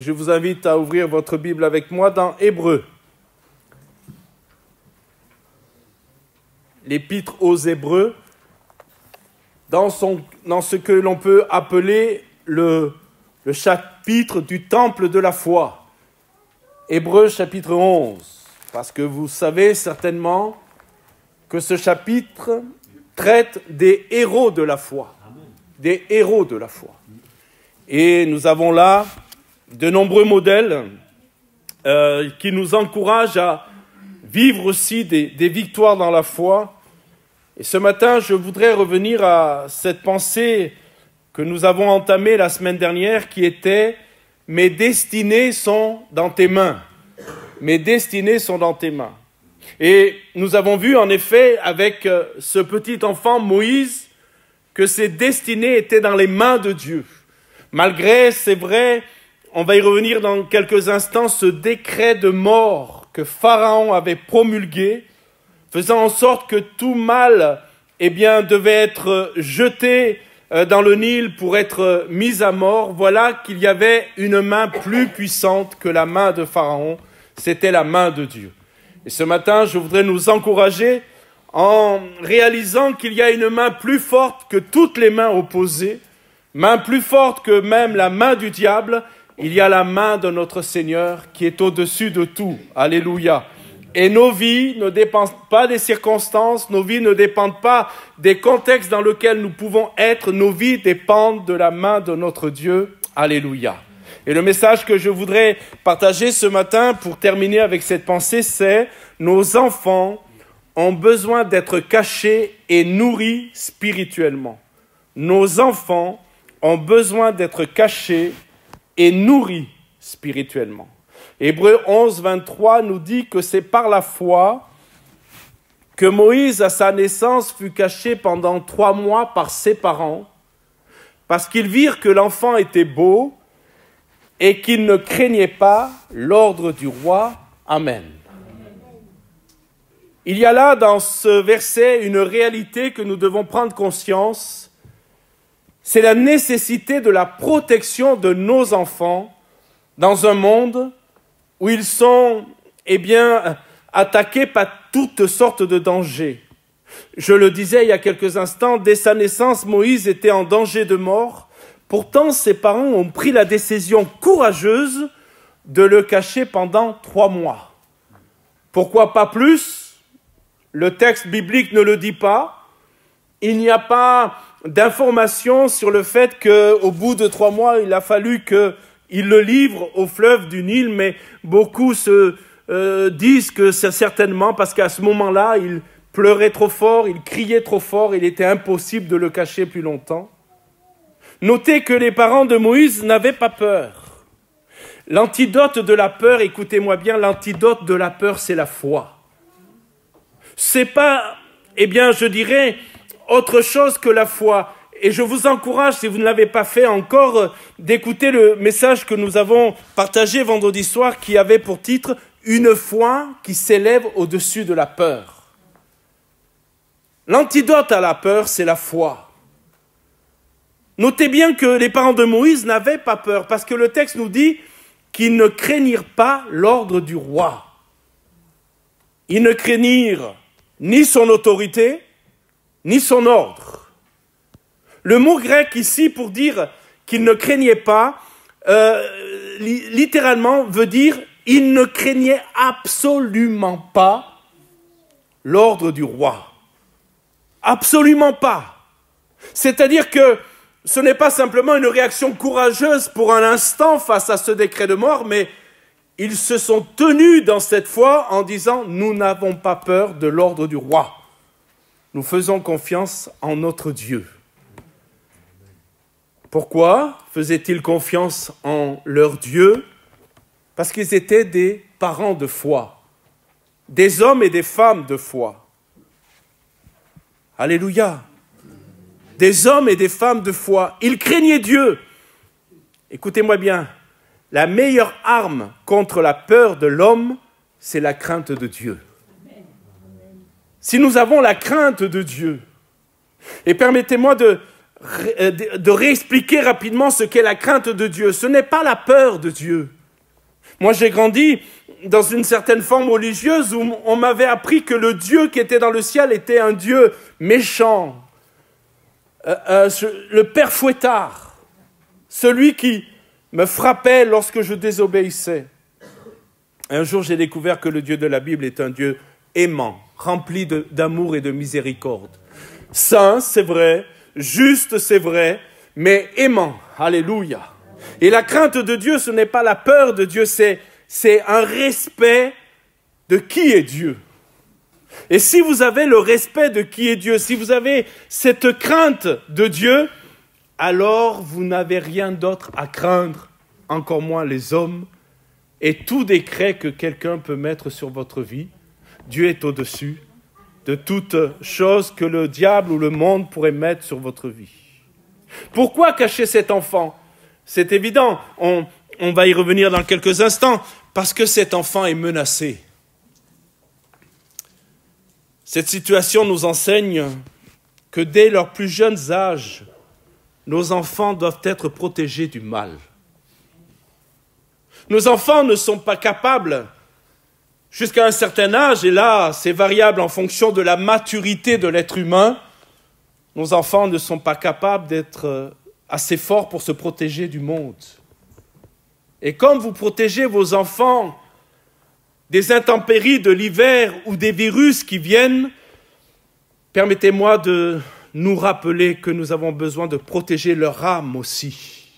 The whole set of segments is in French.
Je vous invite à ouvrir votre Bible avec moi dans Hébreux. L'épître aux Hébreux, dans ce que l'on peut appeler le chapitre du temple de la foi. Hébreux chapitre 11, parce que vous savez certainement que ce chapitre traite des héros de la foi. Des héros de la foi. Et nous avons là de nombreux modèles qui nous encouragent à vivre aussi des victoires dans la foi. Et ce matin, je voudrais revenir à cette pensée que nous avons entamée la semaine dernière, qui était « Mes destinées sont dans tes mains ». Mes destinées sont dans tes mains. Et nous avons vu en effet avec ce petit enfant Moïse que ses destinées étaient dans les mains de Dieu. Malgré, c'est vrai, on va y revenir dans quelques instants, ce décret de mort que Pharaon avait promulgué, faisant en sorte que tout mâle devait être jeté dans le Nil pour être mis à mort. Voilà qu'il y avait une main plus puissante que la main de Pharaon, c'était la main de Dieu. Et ce matin, je voudrais nous encourager en réalisant qu'il y a une main plus forte que toutes les mains opposées, main plus forte que même la main du diable. Il y a la main de notre Seigneur qui est au-dessus de tout. Alléluia. Et nos vies ne dépendent pas des circonstances, nos vies ne dépendent pas des contextes dans lesquels nous pouvons être, nos vies dépendent de la main de notre Dieu. Alléluia. Et le message que je voudrais partager ce matin pour terminer avec cette pensée, c'est « Nos enfants ont besoin d'être cachés et nourris spirituellement. » Nos enfants ont besoin d'être cachés et nourris spirituellement. Hébreux 11, 23 nous dit que c'est par la foi que Moïse, à sa naissance, fut caché pendant 3 mois par ses parents, parce qu'ils virent que l'enfant était beau et qu'il ne craignait pas l'ordre du roi. Amen. Il y a là, dans ce verset, une réalité que nous devons prendre conscience. C'est la nécessité de la protection de nos enfants dans un monde où ils sont, attaqués par toutes sortes de dangers. Je le disais il y a quelques instants, dès sa naissance, Moïse était en danger de mort. Pourtant, ses parents ont pris la décision courageuse de le cacher pendant 3 mois. Pourquoi pas plus? Le texte biblique ne le dit pas. Il n'y a pas d'informations sur le fait qu'au bout de 3 mois, il a fallu qu'il le livre au fleuve du Nil, mais beaucoup disent que c'est certainement parce qu'à ce moment-là, il pleurait trop fort, il criait trop fort, il était impossible de le cacher plus longtemps. Notez que les parents de Moïse n'avaient pas peur. L'antidote de la peur, écoutez-moi bien, l'antidote de la peur, c'est la foi. C'est pas, je dirais, autre chose que la foi. Et je vous encourage, si vous ne l'avez pas fait encore, d'écouter le message que nous avons partagé vendredi soir qui avait pour titre « Une foi qui s'élève au-dessus de la peur ». L'antidote à la peur, c'est la foi. Notez bien que les parents de Moïse n'avaient pas peur, parce que le texte nous dit qu'ils ne craignirent pas l'ordre du roi. Ils ne craignirent ni son autorité, ni son ordre. Le mot grec ici pour dire qu'il ne craignait pas, littéralement veut dire il ne craignait absolument pas l'ordre du roi. Absolument pas. C'est-à-dire que ce n'est pas simplement une réaction courageuse pour un instant face à ce décret de mort, mais ils se sont tenus dans cette foi en disant « Nous n'avons pas peur de l'ordre du roi. Nous faisons confiance en notre Dieu. » Pourquoi faisaient-ils confiance en leur Dieu? Parce qu'ils étaient des parents de foi, des hommes et des femmes de foi. Alléluia. Des hommes et des femmes de foi. Ils craignaient Dieu. Écoutez-moi bien, la meilleure arme contre la peur de l'homme, c'est la crainte de Dieu. Si nous avons la crainte de Dieu, et permettez-moi de de réexpliquer rapidement ce qu'est la crainte de Dieu. Ce n'est pas la peur de Dieu. Moi, j'ai grandi dans une certaine forme religieuse où on m'avait appris que le Dieu qui était dans le ciel était un Dieu méchant, le Père Fouettard, celui qui me frappait lorsque je désobéissais. Un jour, j'ai découvert que le Dieu de la Bible est un Dieu aimant, rempli d'amour et de miséricorde. Saint, c'est vrai, juste, c'est vrai, mais aimant. Alléluia. Et la crainte de Dieu, ce n'est pas la peur de Dieu, c'est un respect de qui est Dieu. Et si vous avez le respect de qui est Dieu, si vous avez cette crainte de Dieu, alors vous n'avez rien d'autre à craindre, encore moins les hommes, et tout décret que quelqu'un peut mettre sur votre vie. Dieu est au-dessus de toute chose que le diable ou le monde pourrait mettre sur votre vie. Pourquoi cacher cet enfant? C'est évident, on va y revenir dans quelques instants, parce que cet enfant est menacé. Cette situation nous enseigne que dès leur plus jeunes âges, nos enfants doivent être protégés du mal. Nos enfants ne sont pas capables, jusqu'à un certain âge, et là c'est variable en fonction de la maturité de l'être humain, nos enfants ne sont pas capables d'être assez forts pour se protéger du monde. Et comme vous protégez vos enfants des intempéries de l'hiver ou des virus qui viennent, permettez-moi de nous rappeler que nous avons besoin de protéger leur âme aussi.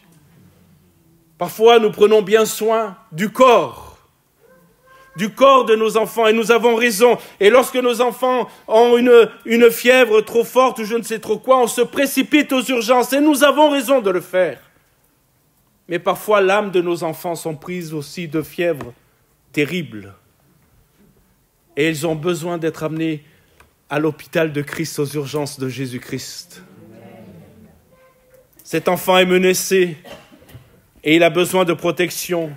Parfois, nous prenons bien soin du corps de nos enfants, et nous avons raison. Et lorsque nos enfants ont une fièvre trop forte ou je ne sais trop quoi, on se précipite aux urgences, et nous avons raison de le faire. Mais parfois, l'âme de nos enfants sont prises aussi de fièvres terribles. Et ils ont besoin d'être amenés à l'hôpital de Christ, aux urgences de Jésus-Christ. Cet enfant est menacé et il a besoin de protection.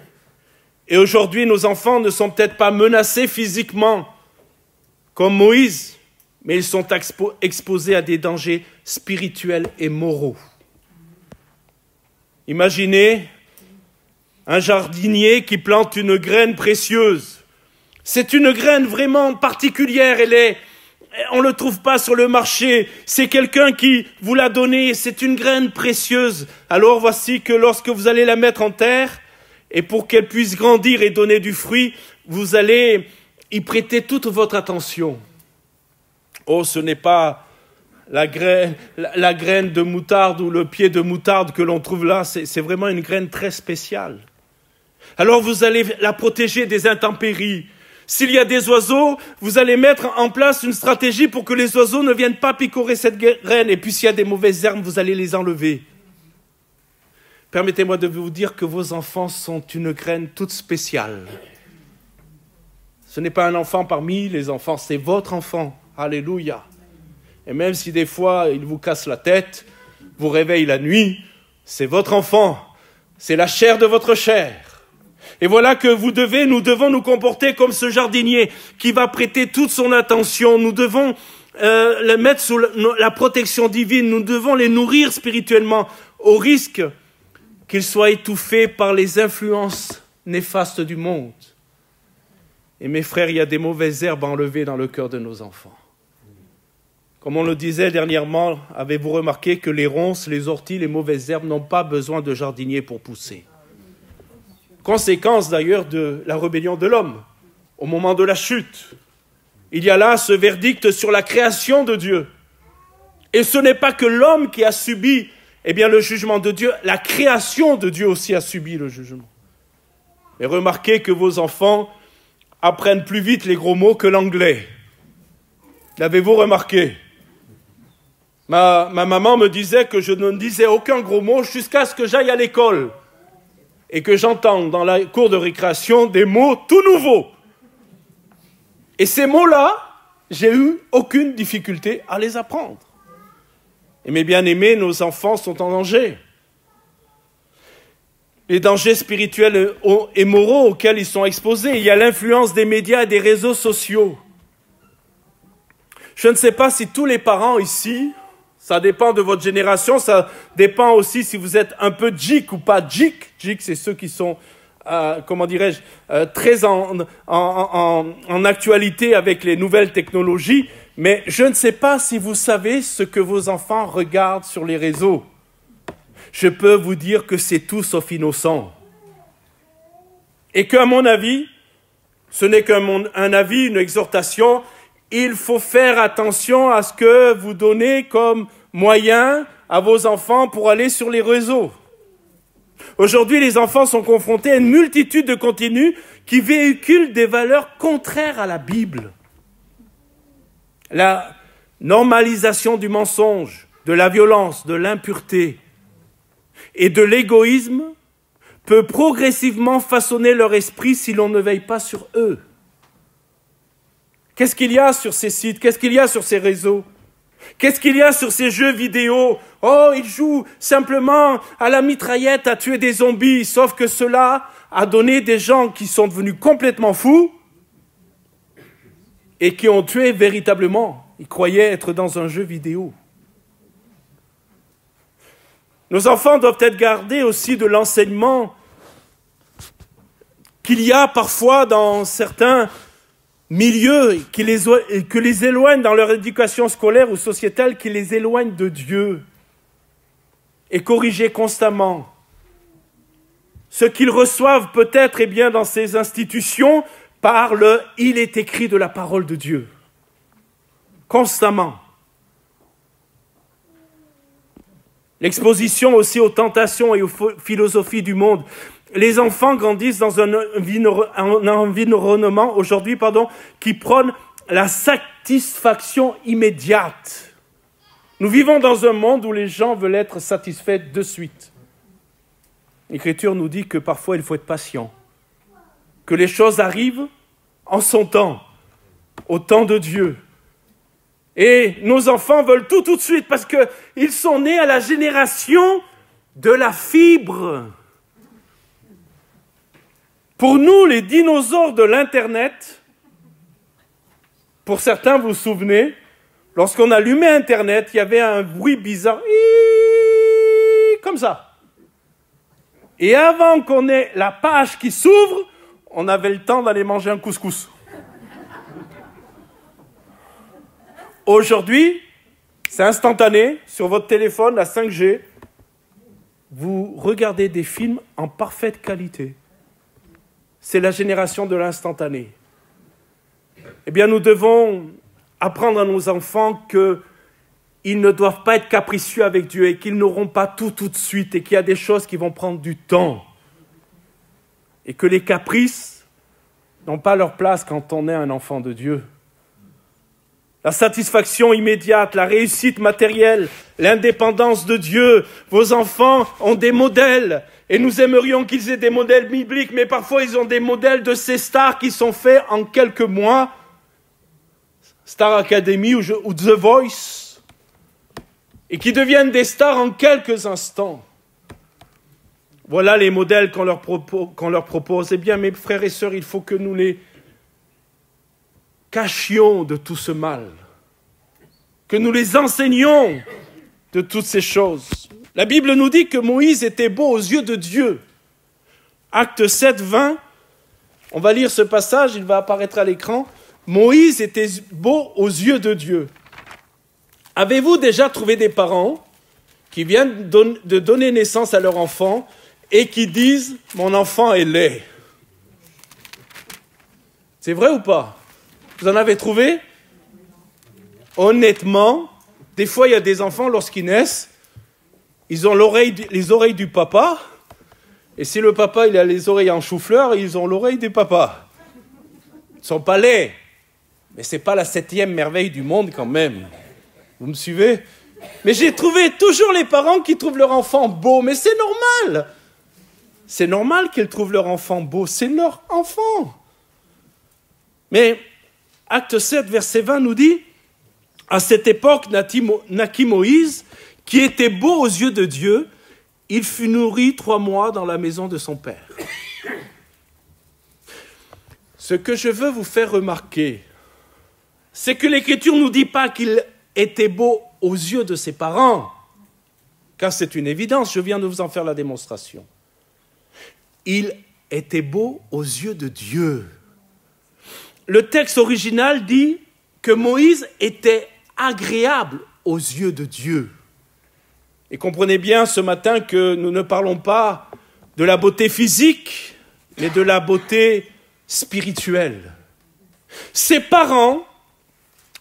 Et aujourd'hui, nos enfants ne sont peut-être pas menacés physiquement comme Moïse, mais ils sont exposés à des dangers spirituels et moraux. Imaginez un jardinier qui plante une graine précieuse. C'est une graine vraiment particulière, on ne le trouve pas sur le marché, c'est quelqu'un qui vous l'a donnée, c'est une graine précieuse. Alors voici que lorsque vous allez la mettre en terre, et pour qu'elle puisse grandir et donner du fruit, vous allez y prêter toute votre attention. Oh, ce n'est pas la graine de moutarde ou le pied de moutarde que l'on trouve là, c'est vraiment une graine très spéciale. Alors vous allez la protéger des intempéries. S'il y a des oiseaux, vous allez mettre en place une stratégie pour que les oiseaux ne viennent pas picorer cette graine. Et puis s'il y a des mauvaises herbes, vous allez les enlever. Permettez-moi de vous dire que vos enfants sont une graine toute spéciale. Ce n'est pas un enfant parmi les enfants, c'est votre enfant. Alléluia. Et même si des fois il vous casse la tête, vous réveille la nuit, c'est votre enfant. C'est la chair de votre chair. Et voilà que nous devons nous comporter comme ce jardinier qui va prêter toute son attention. Nous devons les mettre sous la protection divine. Nous devons les nourrir spirituellement au risque qu'ils soient étouffés par les influences néfastes du monde. Et mes frères, il y a des mauvaises herbes à enlever dans le cœur de nos enfants. Comme on le disait dernièrement, avez-vous remarqué que les ronces, les orties, les mauvaises herbes n'ont pas besoin de jardinier pour pousser? Conséquence d'ailleurs de la rébellion de l'homme, au moment de la chute. Il y a là ce verdict sur la création de Dieu. Et ce n'est pas que l'homme qui a subi le jugement de Dieu, la création de Dieu aussi a subi le jugement. Mais remarquez que vos enfants apprennent plus vite les gros mots que l'anglais. L'avez-vous remarqué? Ma maman me disait que je ne disais aucun gros mot jusqu'à ce que j'aille à l'école et que j'entende dans la cour de récréation des mots tout nouveaux. Et ces mots-là, j'ai eu aucune difficulté à les apprendre. Et mes bien-aimés, nos enfants sont en danger. Les dangers spirituels et moraux auxquels ils sont exposés. Il y a l'influence des médias et des réseaux sociaux. Je ne sais pas si tous les parents ici Ça dépend de votre génération, ça dépend aussi si vous êtes un peu geek ou pas geek. Geek, c'est ceux qui sont, très en actualité avec les nouvelles technologies. Mais je ne sais pas si vous savez ce que vos enfants regardent sur les réseaux. Je peux vous dire que c'est tout sauf innocent. Et qu'à mon avis, ce n'est qu'un avis, une exhortation, il faut faire attention à ce que vous donnez comme moyen à vos enfants pour aller sur les réseaux. Aujourd'hui, les enfants sont confrontés à une multitude de contenus qui véhiculent des valeurs contraires à la Bible. La normalisation du mensonge, de la violence, de l'impureté et de l'égoïsme peut progressivement façonner leur esprit si l'on ne veille pas sur eux. Qu'est-ce qu'il y a sur ces sites? Qu'est-ce qu'il y a sur ces réseaux? Qu'est-ce qu'il y a sur ces jeux vidéo? Oh, ils jouent simplement à la mitraillette à tuer des zombies, sauf que cela a donné des gens qui sont devenus complètement fous et qui ont tué véritablement. Ils croyaient être dans un jeu vidéo. Nos enfants doivent être gardés aussi de l'enseignement qu'il y a parfois dans certains milieux que les éloignent dans leur éducation scolaire ou sociétale, qui les éloignent de Dieu, et corriger constamment. Ce qu'ils reçoivent peut-être dans ces institutions par le « il est écrit de la parole de Dieu ». Constamment. L'exposition aussi aux tentations et aux philosophies du monde. Les enfants grandissent dans un environnement aujourd'hui, qui prône la satisfaction immédiate. Nous vivons dans un monde où les gens veulent être satisfaits de suite. L'Écriture nous dit que parfois il faut être patient, que les choses arrivent en son temps, au temps de Dieu. Et nos enfants veulent tout de suite parce qu'ils sont nés à la génération de la fibre. Pour nous, les dinosaures de l'Internet, pour certains, vous vous souvenez, lorsqu'on allumait Internet, il y avait un bruit bizarre, comme ça. Et avant qu'on ait la page qui s'ouvre, on avait le temps d'aller manger un couscous. Aujourd'hui, c'est instantané, sur votre téléphone, la 5G, vous regardez des films en parfaite qualité. C'est la génération de l'instantané. Eh bien, nous devons apprendre à nos enfants qu'ils ne doivent pas être capricieux avec Dieu et qu'ils n'auront pas tout de suite et qu'il y a des choses qui vont prendre du temps. Et que les caprices n'ont pas leur place quand on est un enfant de Dieu. La satisfaction immédiate, la réussite matérielle, l'indépendance de Dieu. Vos enfants ont des modèles. Et nous aimerions qu'ils aient des modèles bibliques, mais parfois ils ont des modèles de ces stars qui sont faits en quelques mois. Star Academy ou The Voice. Et qui deviennent des stars en quelques instants. Voilà les modèles qu'on leur propose. Eh bien, mes frères et sœurs, il faut que nous les cachions de tout ce mal. Que nous les enseignions de toutes ces choses. La Bible nous dit que Moïse était beau aux yeux de Dieu. Acte 7, 20, on va lire ce passage, il va apparaître à l'écran. Moïse était beau aux yeux de Dieu. Avez-vous déjà trouvé des parents qui viennent de donner naissance à leur enfant et qui disent « mon enfant est laid ». C'est vrai ou pas? Vous en avez trouvé? Honnêtement, des fois il y a des enfants lorsqu'ils naissent, ils ont les oreilles du papa, et si le papa il a les oreilles en chou-fleur, ils ont l'oreille du papa. Ils ne sont pas laids, mais ce n'est pas la 7e merveille du monde quand même. Vous me suivez? Mais j'ai trouvé toujours les parents qui trouvent leur enfant beau, mais c'est normal. C'est normal qu'ils trouvent leur enfant beau, c'est leur enfant. Mais Acte 7, verset 20 nous dit, à cette époque naquit Moïse, qui était beau aux yeux de Dieu, il fut nourri 3 mois dans la maison de son père. Ce que je veux vous faire remarquer, c'est que l'Écriture ne nous dit pas qu'il était beau aux yeux de ses parents, car c'est une évidence, je viens de vous en faire la démonstration. Il était beau aux yeux de Dieu. Le texte original dit que Moïse était agréable aux yeux de Dieu. Et comprenez bien ce matin que nous ne parlons pas de la beauté physique, mais de la beauté spirituelle. Ses parents,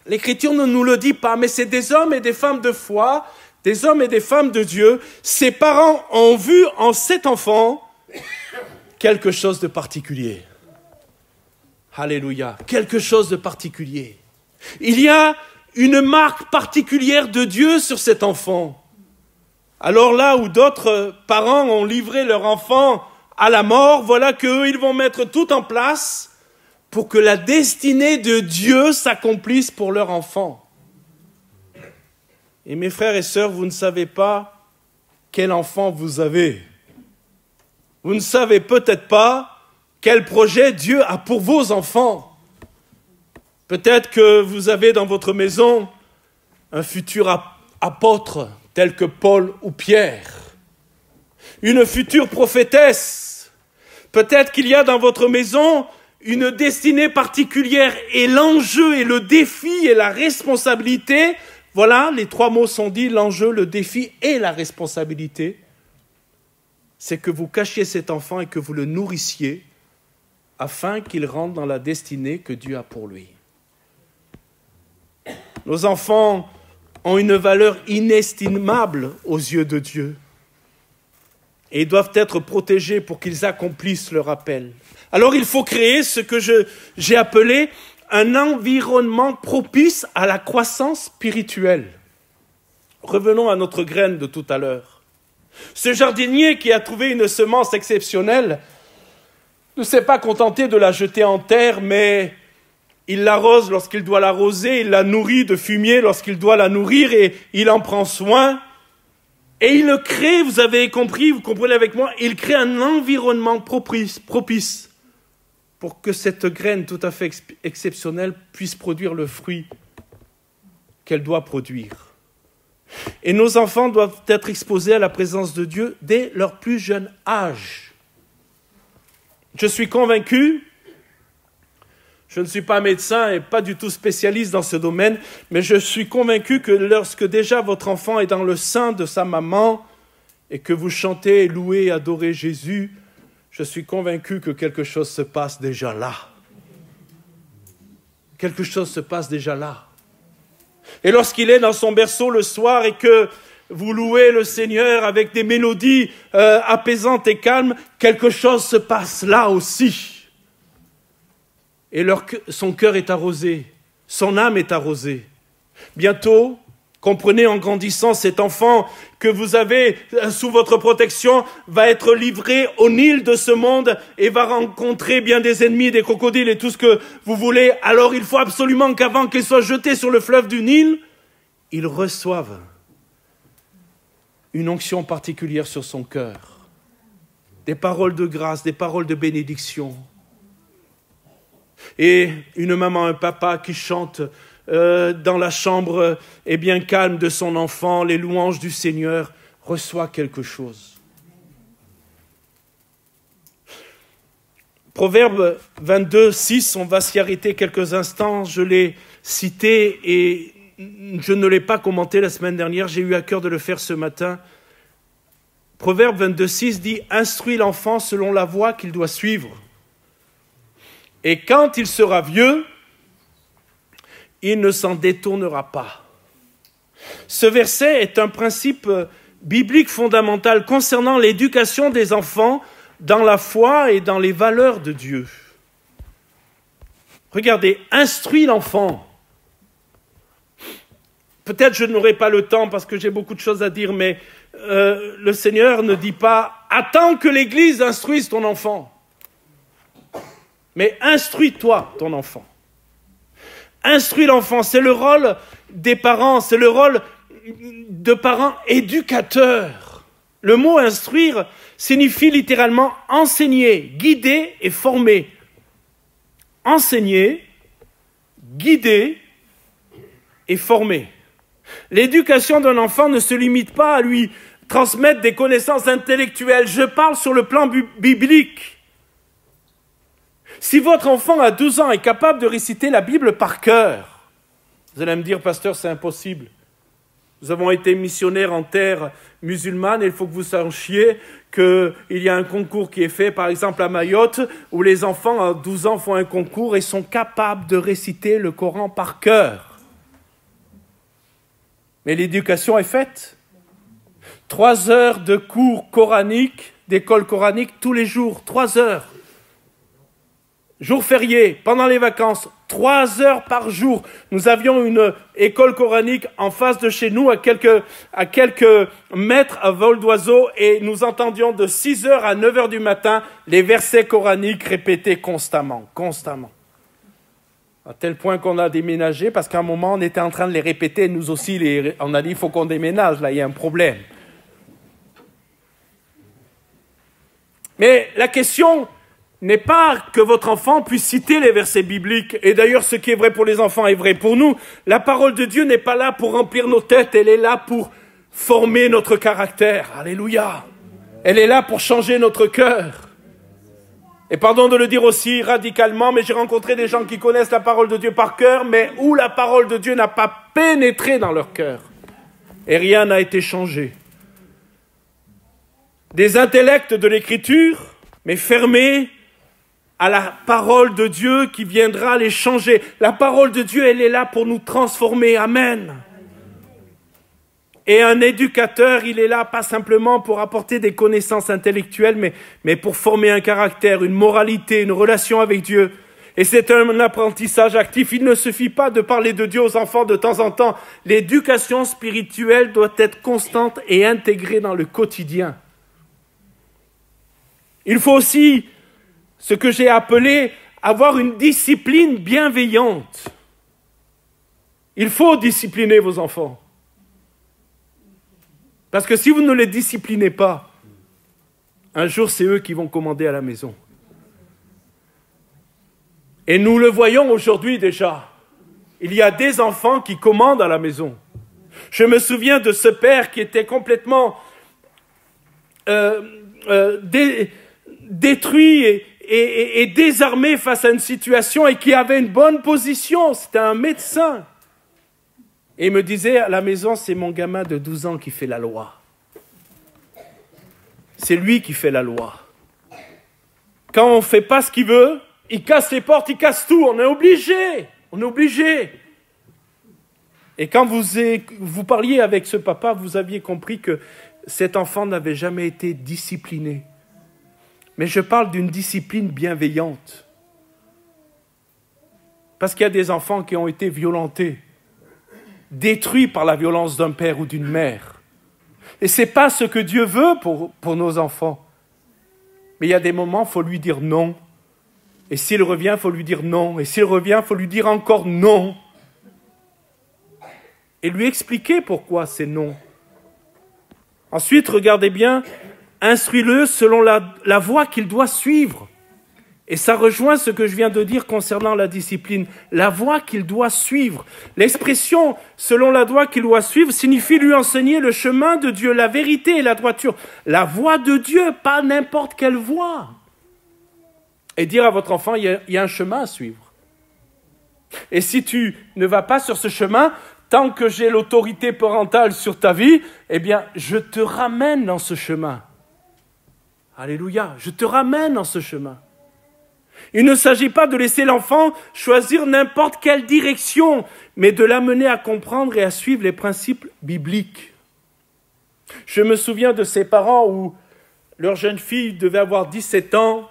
l'Écriture ne nous le dit pas, mais c'est des hommes et des femmes de foi, des hommes et des femmes de Dieu. Ses parents ont vu en cet enfant quelque chose de particulier. Alléluia, quelque chose de particulier. Il y a une marque particulière de Dieu sur cet enfant. Alors là où d'autres parents ont livré leur enfant à la mort, voilà qu'eux, ils vont mettre tout en place pour que la destinée de Dieu s'accomplisse pour leur enfant. Et mes frères et sœurs, vous ne savez pas quel enfant vous avez. Vous ne savez peut-être pas quel projet Dieu a pour vos enfants. Peut-être que vous avez dans votre maison un futur apôtre tel que Paul ou Pierre, une future prophétesse. Peut-être qu'il y a dans votre maison une destinée particulière et l'enjeu et le défi et la responsabilité, voilà, les trois mots sont dits, l'enjeu, le défi et la responsabilité, c'est que vous cachiez cet enfant et que vous le nourrissiez afin qu'il rentre dans la destinée que Dieu a pour lui. Nos enfants ont une valeur inestimable aux yeux de Dieu et ils doivent être protégés pour qu'ils accomplissent leur appel. Alors il faut créer ce que j'ai appelé un environnement propice à la croissance spirituelle. Revenons à notre graine de tout à l'heure. Ce jardinier qui a trouvé une semence exceptionnelle ne s'est pas contenté de la jeter en terre, mais il l'arrose lorsqu'il doit l'arroser, il la nourrit de fumier lorsqu'il doit la nourrir et il en prend soin. Et il le crée, vous avez compris, vous comprenez avec moi, il crée un environnement propice pour que cette graine tout à fait exceptionnelle puisse produire le fruit qu'elle doit produire. Et nos enfants doivent être exposés à la présence de Dieu dès leur plus jeune âge. Je suis convaincu, je ne suis pas médecin et pas du tout spécialiste dans ce domaine, mais je suis convaincu que lorsque déjà votre enfant est dans le sein de sa maman et que vous chantez, louez, adorez Jésus, je suis convaincu que quelque chose se passe déjà là. Quelque chose se passe déjà là. Et lorsqu'il est dans son berceau le soir et que vous louez le Seigneur avec des mélodies apaisantes et calmes, quelque chose se passe là aussi. Et son cœur est arrosé, son âme est arrosée. Bientôt, comprenez en grandissant, cet enfant que vous avez sous votre protection va être livré au Nil de ce monde et va rencontrer bien des ennemis, des crocodiles et tout ce que vous voulez. Alors il faut absolument qu'avant qu'il soit jeté sur le fleuve du Nil, il reçoive une onction particulière sur son cœur. Des paroles de grâce, des paroles de bénédiction. Et une maman, un papa qui chante dans la chambre bien calme de son enfant, les louanges du Seigneur, reçoit quelque chose. Proverbe 22, 6, on va s'y arrêter quelques instants, je l'ai cité et je ne l'ai pas commenté la semaine dernière, j'ai eu à cœur de le faire ce matin. Proverbe 22, 6 dit « Instruis l'enfant selon la voie qu'il doit suivre. Et quand il sera vieux, il ne s'en détournera pas. » Ce verset est un principe biblique fondamental concernant l'éducation des enfants dans la foi et dans les valeurs de Dieu. Regardez, instruis l'enfant. Peut-être je n'aurai pas le temps parce que j'ai beaucoup de choses à dire, mais le Seigneur ne dit pas « Attends que l'Église instruise ton enfant ». Mais instruis-toi ton enfant. Instruis l'enfant, c'est le rôle des parents, c'est le rôle de parents éducateurs. Le mot instruire signifie littéralement enseigner, guider et former. Enseigner, guider et former. L'éducation d'un enfant ne se limite pas à lui transmettre des connaissances intellectuelles. Je parle sur le plan biblique. Si votre enfant à 12 ans est capable de réciter la Bible par cœur, vous allez me dire, pasteur, c'est impossible. Nous avons été missionnaires en terre musulmane et il faut que vous sachiez qu'il y a un concours qui est fait, par exemple à Mayotte, où les enfants à 12 ans font un concours et sont capables de réciter le Coran par cœur. Mais l'éducation est faite. 3 heures de cours coraniques, d'école coranique tous les jours, 3 heures. Jour férié, pendant les vacances, 3 heures par jour. Nous avions une école coranique en face de chez nous, à quelques mètres à vol d'oiseau, et nous entendions de 6 heures à 9 heures du matin les versets coraniques répétés constamment. À tel point qu'on a déménagé, parce qu'à un moment, on était en train de les répéter, nous aussi, on a dit, il faut qu'on déménage, là, il y a un problème. Mais la question n'est pas que votre enfant puisse citer les versets bibliques. Et d'ailleurs, ce qui est vrai pour les enfants est vrai pour nous. La parole de Dieu n'est pas là pour remplir nos têtes, elle est là pour former notre caractère. Alléluia. Elle est là pour changer notre cœur. Et pardon de le dire aussi radicalement, mais j'ai rencontré des gens qui connaissent la parole de Dieu par cœur, mais où la parole de Dieu n'a pas pénétré dans leur cœur. Et rien n'a été changé. Des intellects de l'écriture, mais fermés à la parole de Dieu qui viendra les changer. La parole de Dieu, elle est là pour nous transformer. Amen. Et un éducateur, il est là pas simplement pour apporter des connaissances intellectuelles, mais pour former un caractère, une moralité, une relation avec Dieu. Et c'est un apprentissage actif. Il ne suffit pas de parler de Dieu aux enfants de temps en temps. L'éducation spirituelle doit être constante et intégrée dans le quotidien. Il faut aussi, ce que j'ai appelé, avoir une discipline bienveillante. Il faut discipliner vos enfants. Parce que si vous ne les disciplinez pas, un jour c'est eux qui vont commander à la maison. Et nous le voyons aujourd'hui déjà. Il y a des enfants qui commandent à la maison. Je me souviens de ce père qui était complètement détruit et désarmé face à une situation et qui avait une bonne position. C'était un médecin. Et il me disait, à la maison, c'est mon gamin de 12 ans qui fait la loi. C'est lui qui fait la loi. Quand on ne fait pas ce qu'il veut, il casse les portes, il casse tout. On est obligé. On est obligé. Et quand vous parliez avec ce papa, vous aviez compris que cet enfant n'avait jamais été discipliné. Mais je parle d'une discipline bienveillante. Parce qu'il y a des enfants qui ont été violentés, détruits par la violence d'un père ou d'une mère. Et ce n'est pas ce que Dieu veut pour nos enfants. Mais il y a des moments, il faut lui dire non. Et s'il revient, il faut lui dire non. Et s'il revient, il faut lui dire encore non. Et lui expliquer pourquoi c'est non. Ensuite, regardez bien, instruis-le selon la voie qu'il doit suivre. Et ça rejoint ce que je viens de dire concernant la discipline. La voie qu'il doit suivre. L'expression « selon la voie qu'il doit suivre » signifie lui enseigner le chemin de Dieu, la vérité et la droiture. La voie de Dieu, pas n'importe quelle voie. Et dire à votre enfant, il y a un chemin à suivre. Et si tu ne vas pas sur ce chemin, tant que j'ai l'autorité parentale sur ta vie, eh bien, je te ramène dans ce chemin. Alléluia, je te ramène dans ce chemin. Il ne s'agit pas de laisser l'enfant choisir n'importe quelle direction, mais de l'amener à comprendre et à suivre les principes bibliques. Je me souviens de ces parents où leur jeune fille devait avoir 17 ans.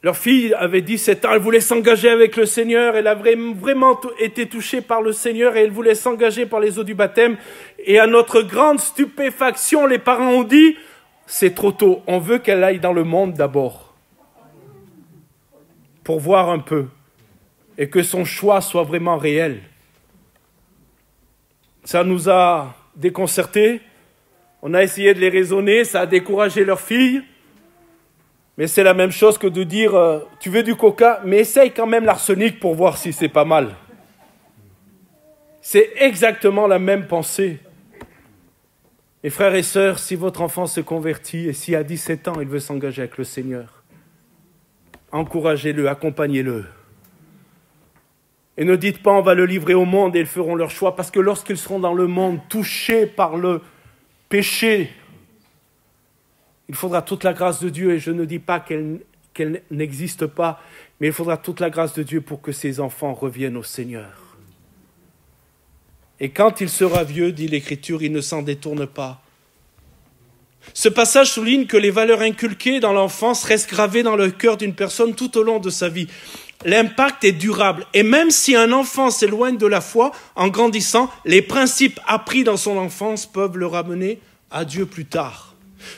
Leur fille avait 17 ans, elle voulait s'engager avec le Seigneur, elle a vraiment été touchée par le Seigneur et elle voulait s'engager par les eaux du baptême. Et à notre grande stupéfaction, les parents ont dit, c'est trop tôt, on veut qu'elle aille dans le monde d'abord, pour voir un peu, et que son choix soit vraiment réel. Ça nous a déconcertés, on a essayé de les raisonner, ça a découragé leur fille. Mais c'est la même chose que de dire, tu veux du coca, mais essaye quand même l'arsenic pour voir si c'est pas mal. C'est exactement la même pensée. Et frères et sœurs, si votre enfant se convertit et si à 17 ans il veut s'engager avec le Seigneur, encouragez-le, accompagnez-le. Et ne dites pas on va le livrer au monde et ils feront leur choix, parce que lorsqu'ils seront dans le monde touchés par le péché, il faudra toute la grâce de Dieu, et je ne dis pas qu'elle n'existe pas, mais il faudra toute la grâce de Dieu pour que ces enfants reviennent au Seigneur. Et quand il sera vieux, dit l'Écriture, il ne s'en détourne pas. Ce passage souligne que les valeurs inculquées dans l'enfance restent gravées dans le cœur d'une personne tout au long de sa vie. L'impact est durable. Et même si un enfant s'éloigne de la foi, en grandissant, les principes appris dans son enfance peuvent le ramener à Dieu plus tard.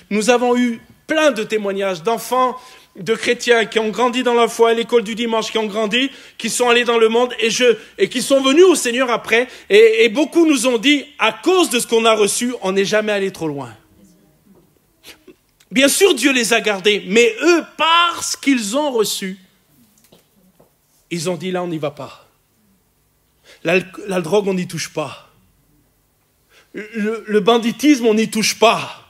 Nous avons eu plein de témoignages d'enfants, de chrétiens qui ont grandi dans la foi à l'école du dimanche, qui ont grandi, qui sont allés dans le monde et qui sont venus au Seigneur après. Et beaucoup nous ont dit, à cause de ce qu'on a reçu, on n'est jamais allé trop loin. Bien sûr, Dieu les a gardés, mais eux, parce qu'ils ont reçu, ils ont dit, là, on n'y va pas. La drogue, on n'y touche pas. Le banditisme, on n'y touche pas.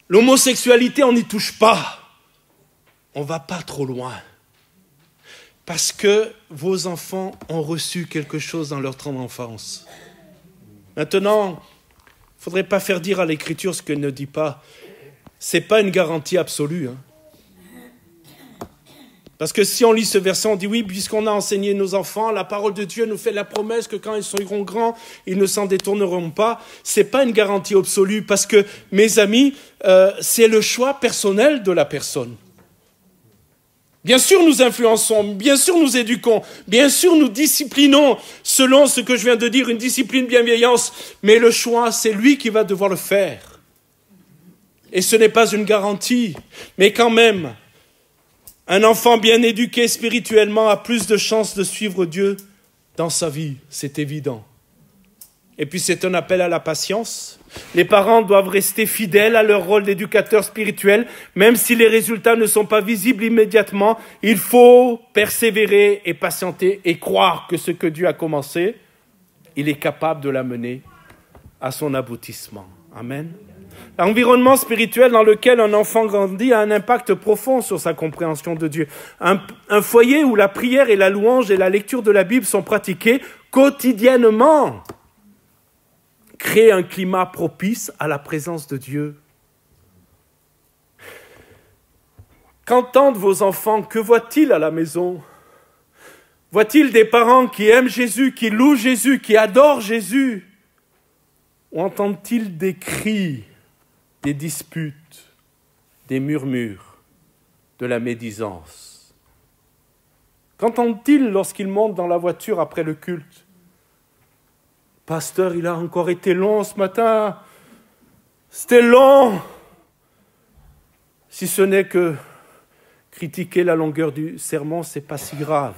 L'homosexualité, on n'y touche pas. On ne va pas trop loin. Parce que vos enfants ont reçu quelque chose dans leur temps d'enfance. Maintenant, il ne faudrait pas faire dire à l'Écriture ce qu'elle ne dit pas. Ce n'est pas une garantie absolue. Parce que si on lit ce verset, on dit oui, puisqu'on a enseigné nos enfants, la parole de Dieu nous fait la promesse que quand ils seront grands, ils ne s'en détourneront pas. Ce n'est pas une garantie absolue parce que, mes amis, c'est le choix personnel de la personne. Bien sûr, nous influençons, bien sûr, nous éduquons, bien sûr, nous disciplinons selon ce que je viens de dire, une discipline bienveillance, mais le choix, c'est lui qui va devoir le faire. Et ce n'est pas une garantie, mais quand même, un enfant bien éduqué spirituellement a plus de chances de suivre Dieu dans sa vie, c'est évident. Et puis c'est un appel à la patience. Les parents doivent rester fidèles à leur rôle d'éducateur spirituel, même si les résultats ne sont pas visibles immédiatement. Il faut persévérer et patienter et croire que ce que Dieu a commencé, il est capable de l'amener à son aboutissement. Amen. L'environnement spirituel dans lequel un enfant grandit a un impact profond sur sa compréhension de Dieu. Un foyer où la prière et la louange et la lecture de la Bible sont pratiquées quotidiennement crée un climat propice à la présence de Dieu. Qu'entendent vos enfants? Que voient-ils à la maison? Voient-ils des parents qui aiment Jésus, qui louent Jésus, qui adorent Jésus? Ou entendent-ils des cris, des disputes, des murmures, de la médisance? Qu'entendent-ils lorsqu'ils montent dans la voiture après le culte? Pasteur, il a encore été long ce matin. C'était long. Si ce n'est que critiquer la longueur du sermon, ce n'est pas si grave.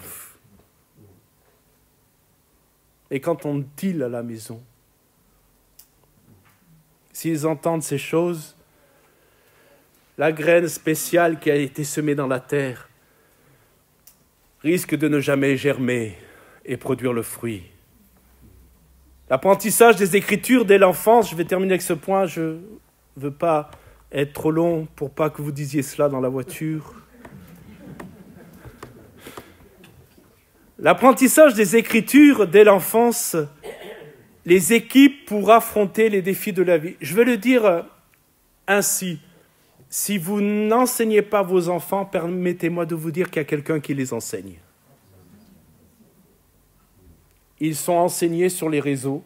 Et qu'entendent-ils à la maison? S'ils entendent ces choses, la graine spéciale qui a été semée dans la terre risque de ne jamais germer et produire le fruit. L'apprentissage des Écritures dès l'enfance, je vais terminer avec ce point, je ne veux pas être trop long pour pas que vous disiez cela dans la voiture. L'apprentissage des Écritures dès l'enfance les équipe pour affronter les défis de la vie. Je vais le dire ainsi, si vous n'enseignez pas vos enfants, permettez-moi de vous dire qu'il y a quelqu'un qui les enseigne. Ils sont enseignés sur les réseaux,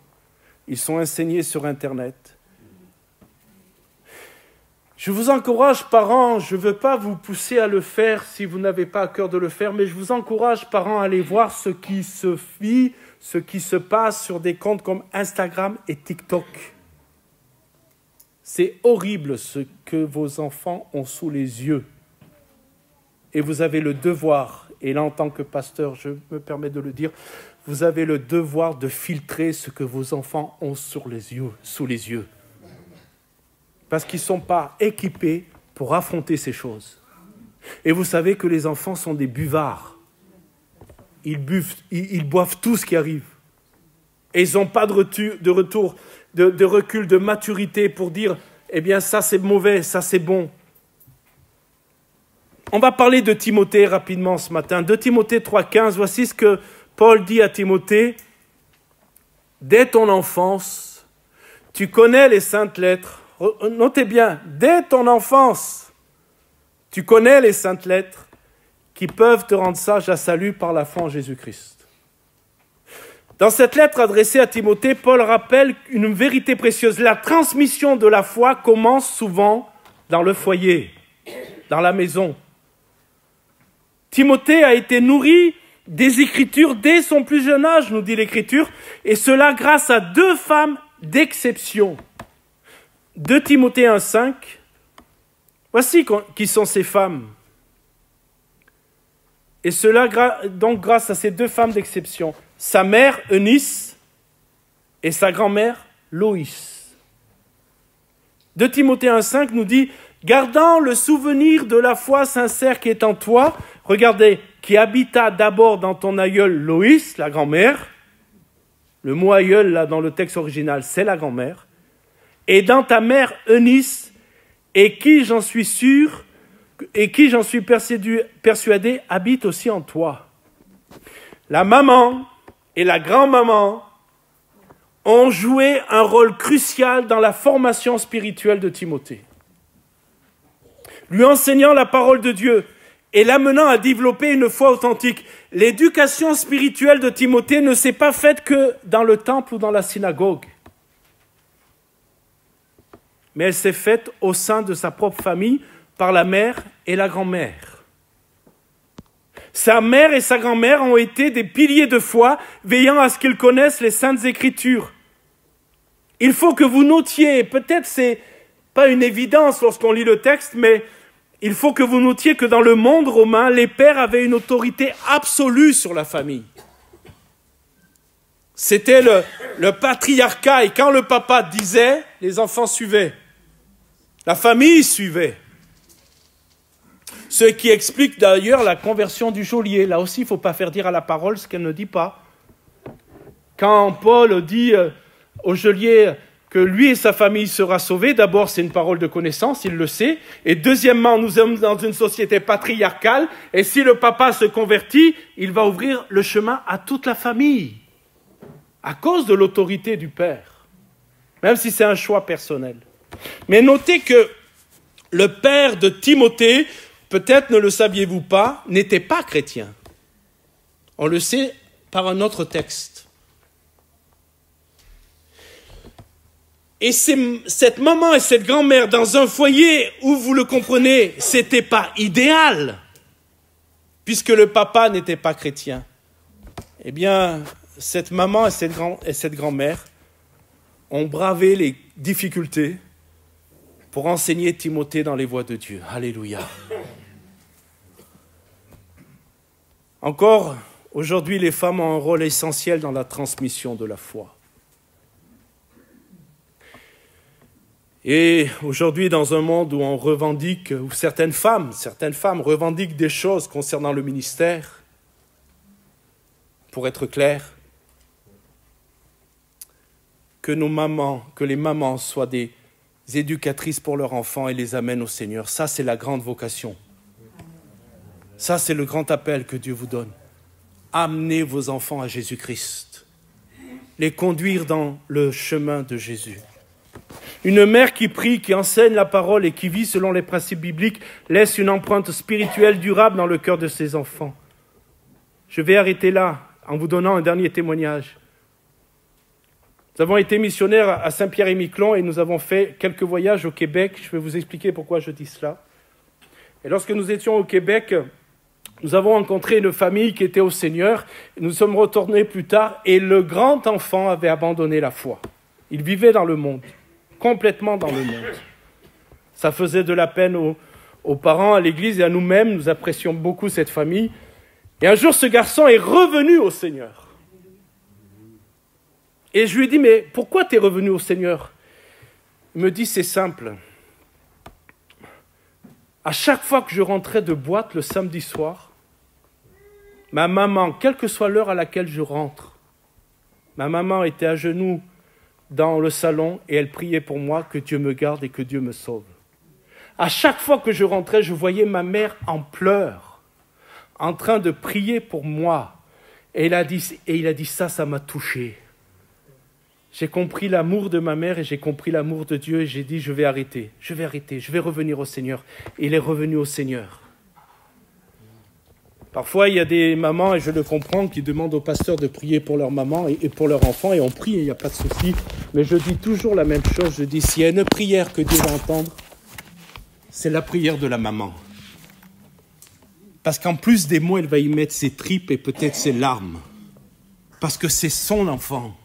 ils sont enseignés sur Internet. Je vous encourage, parents, je ne veux pas vous pousser à le faire si vous n'avez pas à cœur de le faire, mais je vous encourage, parents, à aller voir ce qui se vit, ce qui se passe sur des comptes comme Instagram et TikTok. C'est horrible ce que vos enfants ont sous les yeux. Et vous avez le devoir, et là en tant que pasteur, je me permets de le dire, vous avez le devoir de filtrer ce que vos enfants ont sous les yeux. Parce qu'ils ne sont pas équipés pour affronter ces choses. Et vous savez que les enfants sont des buvards. Ils boivent tout ce qui arrive. Et ils n'ont pas de recul, de maturité pour dire, eh bien ça c'est mauvais, ça c'est bon. On va parler de Timothée rapidement ce matin. 2 Timothée 3,15, voici ce que Paul dit à Timothée. Dès ton enfance, tu connais les saintes lettres. Notez bien, dès ton enfance, tu connais les saintes lettres qui peuvent te rendre sage à salut par la foi en Jésus-Christ. Dans cette lettre adressée à Timothée, Paul rappelle une vérité précieuse. La transmission de la foi commence souvent dans le foyer, dans la maison. Timothée a été nourri des Écritures dès son plus jeune âge, nous dit l'Écriture, et cela grâce à 2 femmes d'exception. 2 Timothée 1,5. Voici qui sont ces femmes. Et cela donc grâce à ces 2 femmes d'exception. Sa mère, Eunice, et sa grand-mère, Loïs. 2 Timothée 1,5 nous dit « Gardant le souvenir de la foi sincère qui est en toi, regardez, qui habita d'abord dans ton aïeul Loïs, la grand-mère, le mot aïeul là dans le texte original, c'est la grand-mère, et dans ta mère Eunice, et qui, j'en suis sûr, et qui, j'en suis persuadé, habite aussi en toi. » La maman et la grand-maman ont joué un rôle crucial dans la formation spirituelle de Timothée, lui enseignant la parole de Dieu et l'amenant à développer une foi authentique. L'éducation spirituelle de Timothée ne s'est pas faite que dans le temple ou dans la synagogue, mais elle s'est faite au sein de sa propre famille par la mère et la grand-mère. Sa mère et sa grand-mère ont été des piliers de foi, veillant à ce qu'ils connaissent les Saintes Écritures. Il faut que vous notiez, peut-être c'est pas une évidence lorsqu'on lit le texte, mais il faut que vous notiez que dans le monde romain, les pères avaient une autorité absolue sur la famille. C'était le patriarcat, et quand le papa disait, les enfants suivaient. La famille suivait. Ce qui explique d'ailleurs la conversion du geôlier. Là aussi, il ne faut pas faire dire à la parole ce qu'elle ne dit pas. Quand Paul dit au geôlier que lui et sa famille sera sauvés, d'abord c'est une parole de connaissance, il le sait, et deuxièmement, nous sommes dans une société patriarcale, et si le papa se convertit, il va ouvrir le chemin à toute la famille, à cause de l'autorité du père, même si c'est un choix personnel. Mais notez que le père de Timothée, peut-être ne le saviez-vous pas, n'était pas chrétien. On le sait par un autre texte. Et cette maman et cette grand-mère dans un foyer où, vous le comprenez, c'était pas idéal, puisque le papa n'était pas chrétien. Eh bien, cette maman et cette grand-mère ont bravé les difficultés pour enseigner Timothée dans les voies de Dieu. Alléluia. Encore, aujourd'hui, les femmes ont un rôle essentiel dans la transmission de la foi. Et aujourd'hui, dans un monde où on revendique, où certaines femmes revendiquent des choses concernant le ministère, pour être clair, que les mamans soient des éducatrices pour leurs enfants et les amènent au Seigneur. Ça, c'est la grande vocation. Ça, c'est le grand appel que Dieu vous donne. Amenez vos enfants à Jésus-Christ. Les conduire dans le chemin de Jésus. Une mère qui prie, qui enseigne la parole et qui vit selon les principes bibliques laisse une empreinte spirituelle durable dans le cœur de ses enfants. Je vais arrêter là en vous donnant un dernier témoignage. Nous avons été missionnaires à Saint-Pierre-et-Miquelon et nous avons fait quelques voyages au Québec. Je vais vous expliquer pourquoi je dis cela. Et lorsque nous étions au Québec, nous avons rencontré une famille qui était au Seigneur. Nous sommes retournés plus tard et le grand enfant avait abandonné la foi. Il vivait dans le monde, complètement dans le monde. Ça faisait de la peine aux parents, à l'église et à nous-mêmes. Nous apprécions beaucoup cette famille. Et un jour, ce garçon est revenu au Seigneur. Et je lui ai dit, mais pourquoi tu es revenu au Seigneur? Il me dit, c'est simple. À chaque fois que je rentrais de boîte le samedi soir, ma maman, quelle que soit l'heure à laquelle je rentre, Ma maman était à genoux dans le salon et elle priait pour moi que Dieu me garde et que Dieu me sauve. À chaque fois que je rentrais, je voyais ma mère en pleurs, en train de prier pour moi. Et il a dit ça m'a touché. J'ai compris l'amour de ma mère et j'ai compris l'amour de Dieu et j'ai dit je vais arrêter, je vais revenir au Seigneur. Et il est revenu au Seigneur. Parfois, il y a des mamans, et je le comprends, qui demandent au pasteur de prier pour leur maman et pour leur enfant, et on prie, il n'y a pas de souci. Mais je dis toujours la même chose, je dis, s'il y a une prière que Dieu va entendre, c'est la prière de la maman. Parce qu'en plus des mots, elle va y mettre ses tripes et peut-être ses larmes. Parce que c'est son enfant.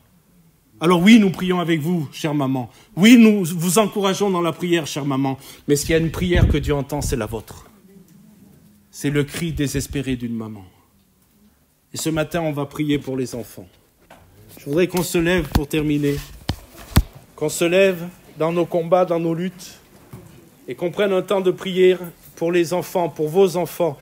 Alors oui, nous prions avec vous, chère maman. Oui, nous vous encourageons dans la prière, chère maman. Mais s'il y a une prière que Dieu entend, c'est la vôtre. C'est le cri désespéré d'une maman. Et ce matin, on va prier pour les enfants. Je voudrais qu'on se lève pour terminer. Qu'on se lève dans nos combats, dans nos luttes. Et qu'on prenne un temps de prière pour les enfants, pour vos enfants.